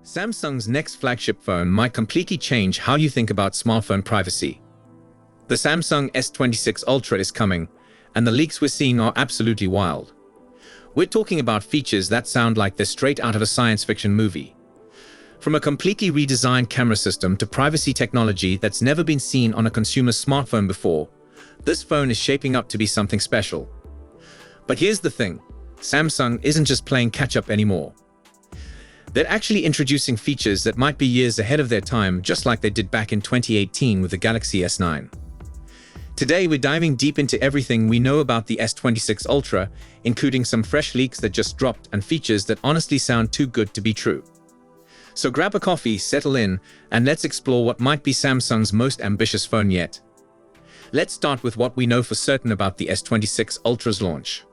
Samsung's next flagship phone might completely change how you think about smartphone privacy. The Samsung S26 Ultra is coming, and the leaks we're seeing are absolutely wild. We're talking about features that sound like they're straight out of a science fiction movie. From a completely redesigned camera system to privacy technology that's never been seen on a consumer smartphone before, this phone is shaping up to be something special. But here's the thing, Samsung isn't just playing catch-up anymore. They're actually introducing features that might be years ahead of their time, just like they did back in 2018 with the Galaxy S9. Today, we're diving deep into everything we know about the S26 Ultra, including some fresh leaks that just dropped and features that honestly sound too good to be true. So grab a coffee, settle in, and let's explore what might be Samsung's most ambitious phone yet. Let's start with what we know for certain about the S26 Ultra's launch.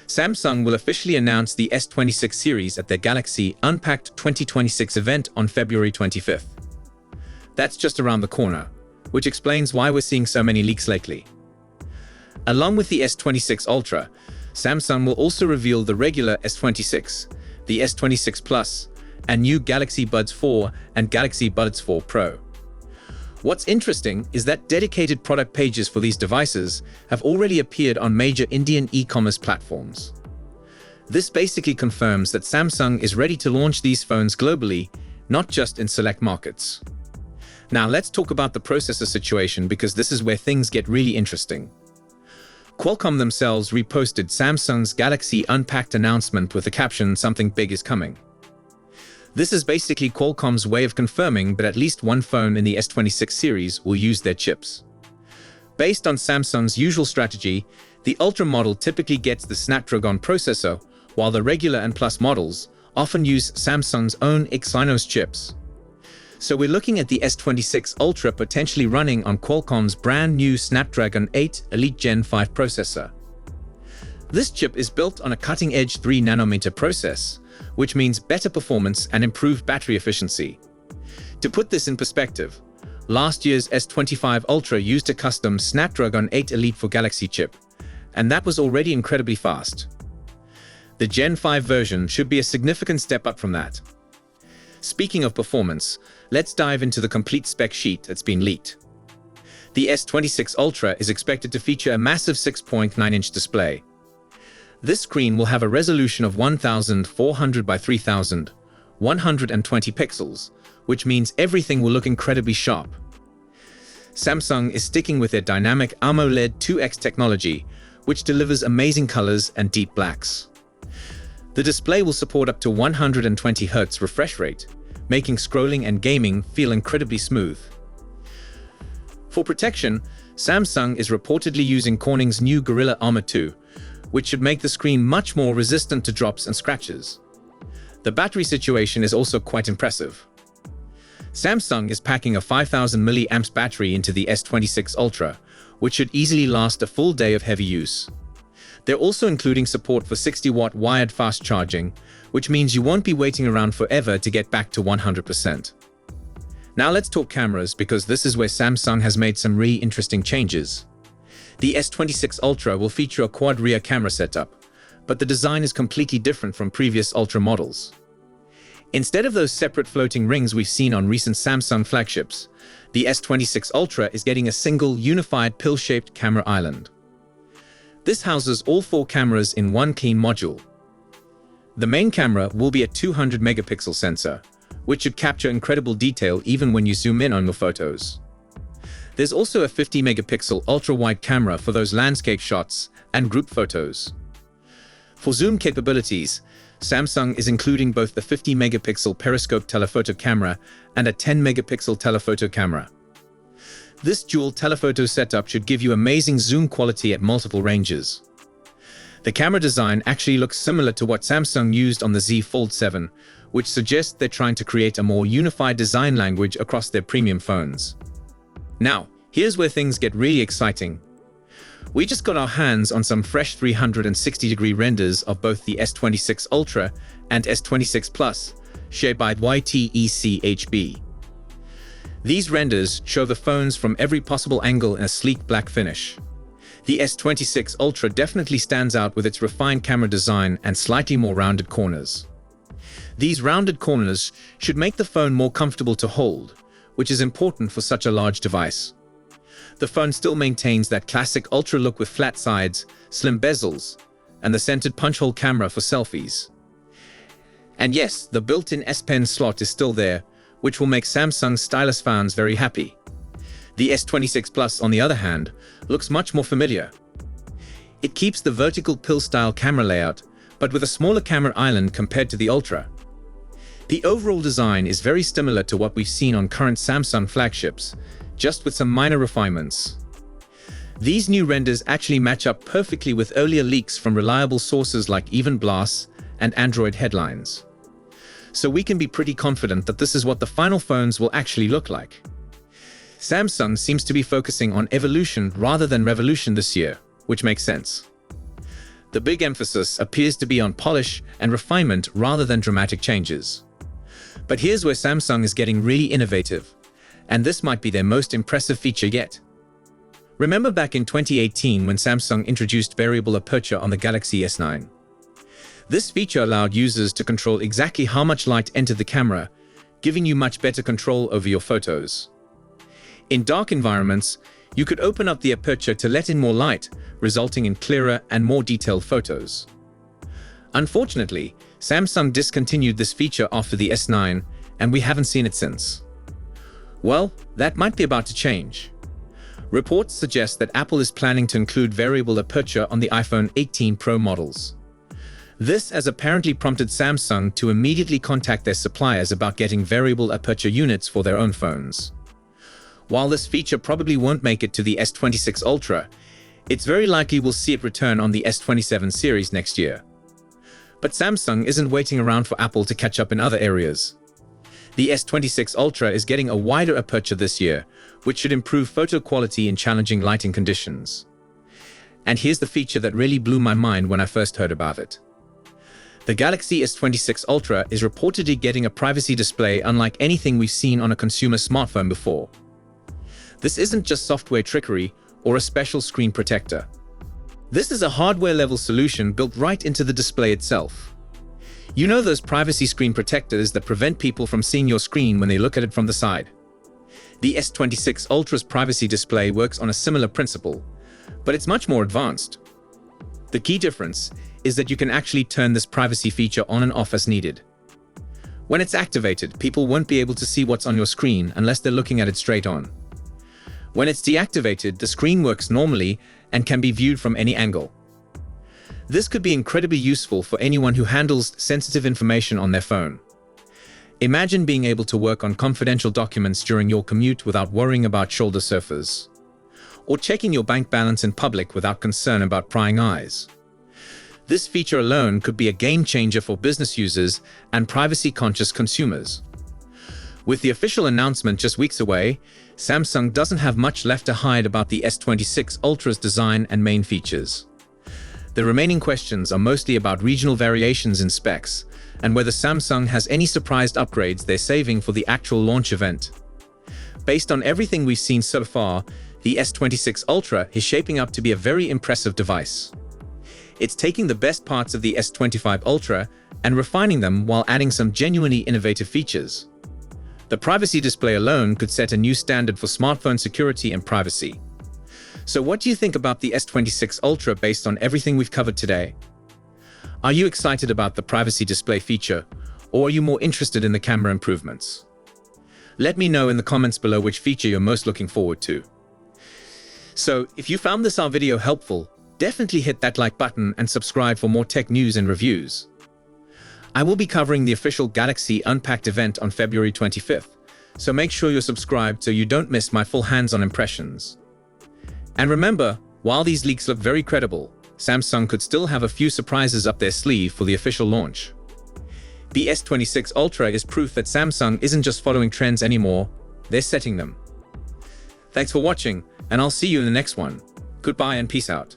Samsung will officially announce the S26 series at their Galaxy Unpacked 2026 event on February 25th. That's just around the corner, which explains why we're seeing so many leaks lately. Along with the S26 Ultra, Samsung will also reveal the regular S26, the S26 Plus, and new Galaxy Buds 4 and Galaxy Buds 4 Pro. What's interesting is that dedicated product pages for these devices have already appeared on major Indian e-commerce platforms. This basically confirms that Samsung is ready to launch these phones globally, not just in select markets. Now let's talk about the processor situation, because this is where things get really interesting. Qualcomm themselves reposted Samsung's Galaxy Unpacked announcement with the caption, "Something big is coming." This is basically Qualcomm's way of confirming that at least one phone in the S26 series will use their chips. Based on Samsung's usual strategy, the Ultra model typically gets the Snapdragon processor, while the regular and Plus models often use Samsung's own Exynos chips. So we're looking at the S26 Ultra potentially running on Qualcomm's brand new Snapdragon 8 Elite Gen 5 processor. This chip is built on a cutting-edge 3nm process, which means better performance and improved battery efficiency. To put this in perspective, last year's S25 Ultra used a custom Snapdragon 8 Elite for Galaxy chip, and that was already incredibly fast. The Gen 5 version should be a significant step up from that. Speaking of performance, let's dive into the complete spec sheet that's been leaked. The S26 Ultra is expected to feature a massive 6.9-inch display. This screen will have a resolution of 1400 by 3120 pixels, which means everything will look incredibly sharp. Samsung is sticking with their Dynamic AMOLED 2X technology, which delivers amazing colors and deep blacks. The display will support up to 120 Hz refresh rate, making scrolling and gaming feel incredibly smooth. For protection, Samsung is reportedly using Corning's new Gorilla Armor 2, which should make the screen much more resistant to drops and scratches. The battery situation is also quite impressive. Samsung is packing a 5000 mAh battery into the S26 Ultra, which should easily last a full day of heavy use. They're also including support for 60-watt wired fast charging, which means you won't be waiting around forever to get back to 100%. Now let's talk cameras, because this is where Samsung has made some really interesting changes. The S26 Ultra will feature a quad rear camera setup, but the design is completely different from previous Ultra models. Instead of those separate floating rings we've seen on recent Samsung flagships, the S26 Ultra is getting a single, unified pill-shaped camera island. This houses all 4 cameras in one clean module. The main camera will be a 200-megapixel sensor, which should capture incredible detail even when you zoom in on your photos. There's also a 50-megapixel ultra-wide camera for those landscape shots and group photos. For zoom capabilities, Samsung is including both the 50-megapixel periscope telephoto camera and a 10-megapixel telephoto camera. This dual telephoto setup should give you amazing zoom quality at multiple ranges. The camera design actually looks similar to what Samsung used on the Z Fold 7, which suggests they're trying to create a more unified design language across their premium phones. Now, here's where things get really exciting. We just got our hands on some fresh 360-degree renders of both the S26 Ultra and S26 Plus, shared by YTECHB. These renders show the phones from every possible angle in a sleek black finish. The S26 Ultra definitely stands out with its refined camera design and slightly more rounded corners. These rounded corners should make the phone more comfortable to hold, which is important for such a large device. The phone still maintains that classic Ultra look with flat sides, slim bezels, and the centered punch-hole camera for selfies. And yes, the built-in S Pen slot is still there, which will make Samsung stylus fans very happy. The S26 Plus, on the other hand, looks much more familiar. It keeps the vertical pill-style camera layout, but with a smaller camera island compared to the Ultra. The overall design is very similar to what we've seen on current Samsung flagships, just with some minor refinements. These new renders actually match up perfectly with earlier leaks from reliable sources like Even Blasts and Android headlines. So we can be pretty confident that this is what the final phones will actually look like. Samsung seems to be focusing on evolution rather than revolution this year, which makes sense. The big emphasis appears to be on polish and refinement rather than dramatic changes. But here's where Samsung is getting really innovative, and this might be their most impressive feature yet. Remember back in 2018 when Samsung introduced variable aperture on the Galaxy S9? This feature allowed users to control exactly how much light entered the camera, giving you much better control over your photos. In dark environments, you could open up the aperture to let in more light, resulting in clearer and more detailed photos. Unfortunately, Samsung discontinued this feature after the S9, and we haven't seen it since. Well, that might be about to change. Reports suggest that Apple is planning to include variable aperture on the iPhone 18 Pro models. This has apparently prompted Samsung to immediately contact their suppliers about getting variable aperture units for their own phones. While this feature probably won't make it to the S26 Ultra, it's very likely we'll see it return on the S27 series next year. But Samsung isn't waiting around for Apple to catch up in other areas. The S26 Ultra is getting a wider aperture this year, which should improve photo quality in challenging lighting conditions. And here's the feature that really blew my mind when I first heard about it. The Galaxy S26 Ultra is reportedly getting a privacy display unlike anything we've seen on a consumer smartphone before. This isn't just software trickery or a special screen protector. This is a hardware-level solution built right into the display itself. You know those privacy screen protectors that prevent people from seeing your screen when they look at it from the side? The S26 Ultra's privacy display works on a similar principle, but it's much more advanced. The key difference is that you can actually turn this privacy feature on and off as needed. When it's activated, people won't be able to see what's on your screen unless they're looking at it straight on. When it's deactivated, the screen works normally and can be viewed from any angle. This could be incredibly useful for anyone who handles sensitive information on their phone. Imagine being able to work on confidential documents during your commute without worrying about shoulder surfers, or checking your bank balance in public without concern about prying eyes. This feature alone could be a game changer for business users and privacy-conscious consumers. With the official announcement just weeks away, Samsung doesn't have much left to hide about the S26 Ultra's design and main features. The remaining questions are mostly about regional variations in specs and whether Samsung has any surprised upgrades they're saving for the actual launch event. Based on everything we've seen so far, the S26 Ultra is shaping up to be a very impressive device. It's taking the best parts of the S25 Ultra and refining them while adding some genuinely innovative features. The privacy display alone could set a new standard for smartphone security and privacy. So what do you think about the S26 Ultra based on everything we've covered today? Are you excited about the privacy display feature, or are you more interested in the camera improvements? Let me know in the comments below which feature you're most looking forward to. So, if you found our video helpful, definitely hit that like button and subscribe for more tech news and reviews. I will be covering the official Galaxy Unpacked event on February 25th, so make sure you're subscribed so you don't miss my full hands-on impressions. And remember, while these leaks look very credible, Samsung could still have a few surprises up their sleeve for the official launch. The S26 Ultra is proof that Samsung isn't just following trends anymore, they're setting them. Thanks for watching, and I'll see you in the next one. Goodbye and peace out.